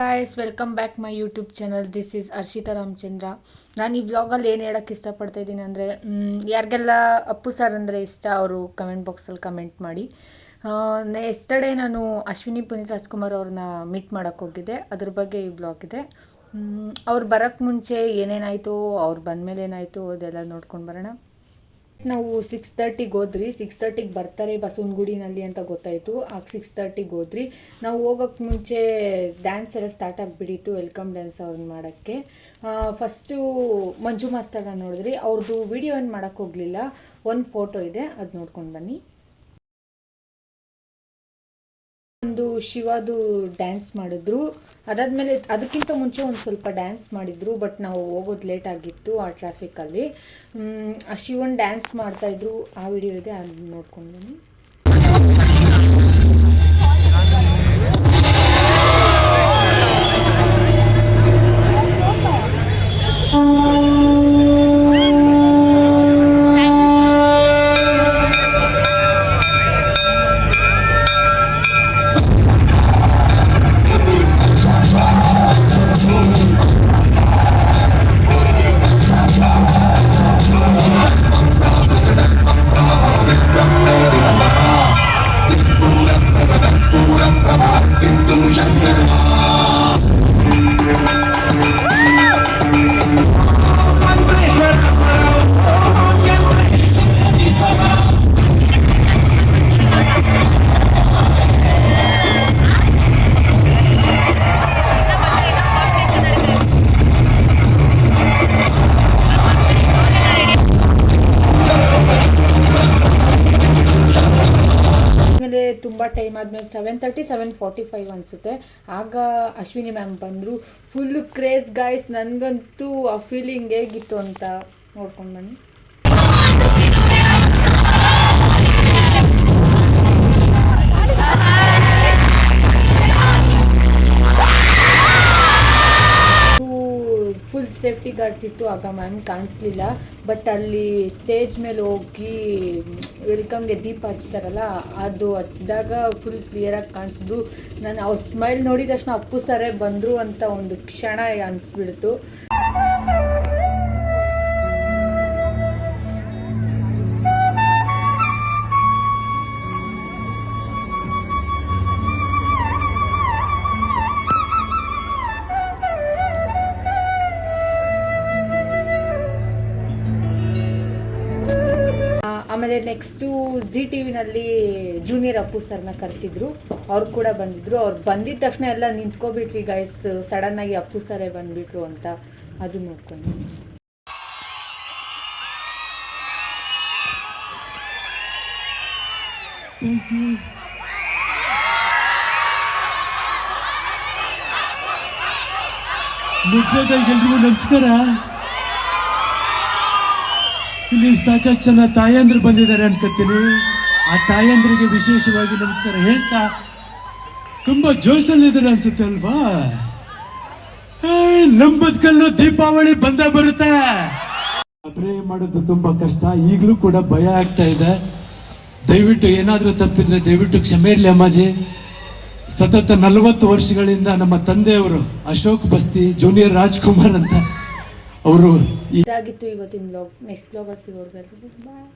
Guys welcome back my YouTube channel. This is Harshita Ramachandra. ನಾನು ಈ ಬ್ಲಾಗಲ್ಲಿ ಏನು ಹೇಳೋಕ್ಕೆ ಇಷ್ಟಪಡ್ತಾ ಇದ್ದೀನಿ ಅಂದರೆ, ಯಾರಿಗೆಲ್ಲ ಅಪ್ಪು ಸರ್ ಅಂದರೆ ಇಷ್ಟ ಅವರು ಕಮೆಂಟ್ ಬಾಕ್ಸಲ್ಲಿ ಕಮೆಂಟ್ ಮಾಡಿ. ಎಸ್ಟರ್ಡೇ ನಾನು ಅಶ್ವಿನಿ ಪುನೀತ್ ರಾಜ್ಕುಮಾರ್ ಅವ್ರನ್ನ ಮೀಟ್ ಮಾಡೋಕ್ಕೆ ಹೋಗಿದ್ದೆ. ಅದ್ರ ಬಗ್ಗೆ ಈ ಬ್ಲಾಗ್ ಇದೆ. ಅವ್ರು ಬರೋಕ್ಕೆ ಮುಂಚೆ ಏನೇನಾಯಿತು, ಅವ್ರು ಬಂದಮೇಲೆ ಏನಾಯಿತು ಅದೆಲ್ಲ ನೋಡ್ಕೊಂಡು ಬರೋಣ. ನಾವು 6:30ಗೆ ಹೋದ್ರಿ. 6:30ಗೆ ಬರ್ತಾರೆ ಬಸವನಗುಡಿನಲ್ಲಿ ಅಂತ ಗೊತ್ತಾಯಿತು. ಆಗ 6:30ಗೆ ಹೋದ್ರಿ. ನಾವು ಹೋಗೋಕ್ಕೆ ಮುಂಚೆ ಡ್ಯಾನ್ಸ್ ಎಲ್ಲ ಸ್ಟಾರ್ಟ್ ಆಗಿಬಿಟ್ಟಿತ್ತು, ವೆಲ್ಕಮ್ ಡ್ಯಾನ್ಸ್ ಅವ್ರನ್ನ ಮಾಡೋಕ್ಕೆ. ಫಸ್ಟು ಮಂಜು ಮಾಸ್ಟರ್ನ ನೋಡಿದ್ರಿ. ಅವ್ರದ್ದು ವಿಡಿಯೋ ಏನು ಮಾಡೋಕ್ಕೆ ಹೋಗಲಿಲ್ಲ, ಒಂದು ಫೋಟೋ ಇದೆ, ಅದು ನೋಡ್ಕೊಂಡು ಬನ್ನಿ. ಒಂದು ಶಿವದು ಡ್ಯಾನ್ಸ್ ಮಾಡಿದ್ರು. ಅದಾದಮೇಲೆ ಅದಕ್ಕಿಂತ ಮುಂಚೆ ಒಂದು ಸ್ವಲ್ಪ ಡ್ಯಾನ್ಸ್ ಮಾಡಿದ್ರು, ಬಟ್ ನಾವು ಹೋಗೋದು ಲೇಟ್ ಆಗಿತ್ತು ಆ ಟ್ರಾಫಿಕಲ್ಲಿ. ಆ ಶಿವನ್ ಡ್ಯಾನ್ಸ್ ಮಾಡ್ತಾಯಿದ್ರು, ಆ ವಿಡಿಯೋ ಇದೆ, ಅದನ್ನ ನೋಡ್ಕೊಂಡು ಬನ್ನಿ. ತುಂಬ ಟೈಮ್ ಆದಮೇಲೆ 7:30 7:45 ಅನಿಸುತ್ತೆ, ಆಗ ಅಶ್ವಿನಿ ಮ್ಯಾಮ್ ಬಂದರು. Full craze guys. ನನಗಂತೂ ಆ ಫೀಲಿಂಗ್ ಹೇಗಿತ್ತು ಅಂತ ನೋಡ್ಕೊಂಡು ಬನ್ನಿ. ಫುಲ್ ಸೇಫ್ಟಿ ಗಾರ್ಡ್ಸ್ ಇತ್ತು, ಆಗ ಮ್ಯಾಮ್ ಕಾಣಿಸ್ಲಿಲ್ಲ. ಬಟ್ ಅಲ್ಲಿ ಸ್ಟೇಜ್ ಮೇಲೆ ಹೋಗಿ ವೆಲ್ಕಮ್ಗೆ ದೀಪ ಹಚ್ತಾರಲ್ಲ, ಅದು ಹಚ್ಚಿದಾಗ ಫುಲ್ ಕ್ಲಿಯರಾಗಿ ಕಾಣಿಸಿದ್ರು. ನಾನು ಅವ್ರ ಸ್ಮೈಲ್ ನೋಡಿದ ತಕ್ಷಣ ಅಪ್ಪು ಸರೇ ಬಂದರು ಅಂತ ಒಂದು ಕ್ಷಣ ಅನಿಸ್ಬಿಡ್ತು. ಆಮೇಲೆ ನೆಕ್ಸ್ಟು ಜಿ ಟಿ ವಿನಲ್ಲಿ ಜೂನಿಯರ್ ಅಪ್ಪು ಸರ್ನ ಕರೆಸಿದ್ರು, ಅವ್ರು ಕೂಡ ಬಂದಿದ್ರು. ಅವ್ರು ಬಂದಿದ್ದ ತಕ್ಷಣ ಎಲ್ಲ ನಿಂತ್ಕೊಬಿಟ್ರಿ ಗೈಸ್, ಸಡನ್ನಾಗಿ ಅಪ್ಪು ಸರೇ ಬಂದುಬಿಟ್ರು ಅಂತ. ಅದು ನೋಡ್ಕೊಂಡು ಎಲ್ರಿಗೂ ನಮಸ್ಕಾರ. ಇಲ್ಲಿ ಸಾಕಷ್ಟು ಜನ ತಾಯಂದ್ರು ಬಂದಿದ್ದಾರೆ ಅನ್ಕೋತೀನಿ. ಆ ತಾಯಂದ್ರಿಗೆ ವಿಶೇಷವಾಗಿ ನಮಸ್ಕಾರ ಹೇಳ್ತಾ, ತುಂಬಾ ಜೋಶಲ್ಲಿದ್ದಾರೆ ಅನ್ಸುತ್ತೆ ಅಲ್ವಾ? ನಮ್ಮ ಬದುಕಲ್ಲೂ ದೀಪಾವಳಿ ಬಂದೇ ಬರುತ್ತೆ. ಅಭಿನಯ ಮಾಡೋದು ತುಂಬಾ ಕಷ್ಟ, ಈಗಲೂ ಕೂಡ ಭಯ ಆಗ್ತಾ ಇದೆ. ದಯವಿಟ್ಟು ಏನಾದ್ರೂ ತಪ್ಪಿದ್ರೆ ದಯವಿಟ್ಟು ಕ್ಷಮೆ ಇರಲಿ ಅಮ್ಮಾಜಿ. ಸತತ 40 ವರ್ಷಗಳಿಂದ ನಮ್ಮ ತಂದೆಯವರು ಅಶೋಕ್ ಬಸ್ತಿ, ಜೂನಿಯರ್ ರಾಜ್ಕುಮಾರ್ ಅಂತ ಅವರು. ಇದಾಗಿತ್ತು ಇವತ್ತಿನ ಬ್ಲಾಗ್. ನೆಕ್ಸ್ಟ್ ಬ್ಲಾಗಲ್ಲಿ ಸಿಗೋರ್ಗೆ ಬಾಯ್.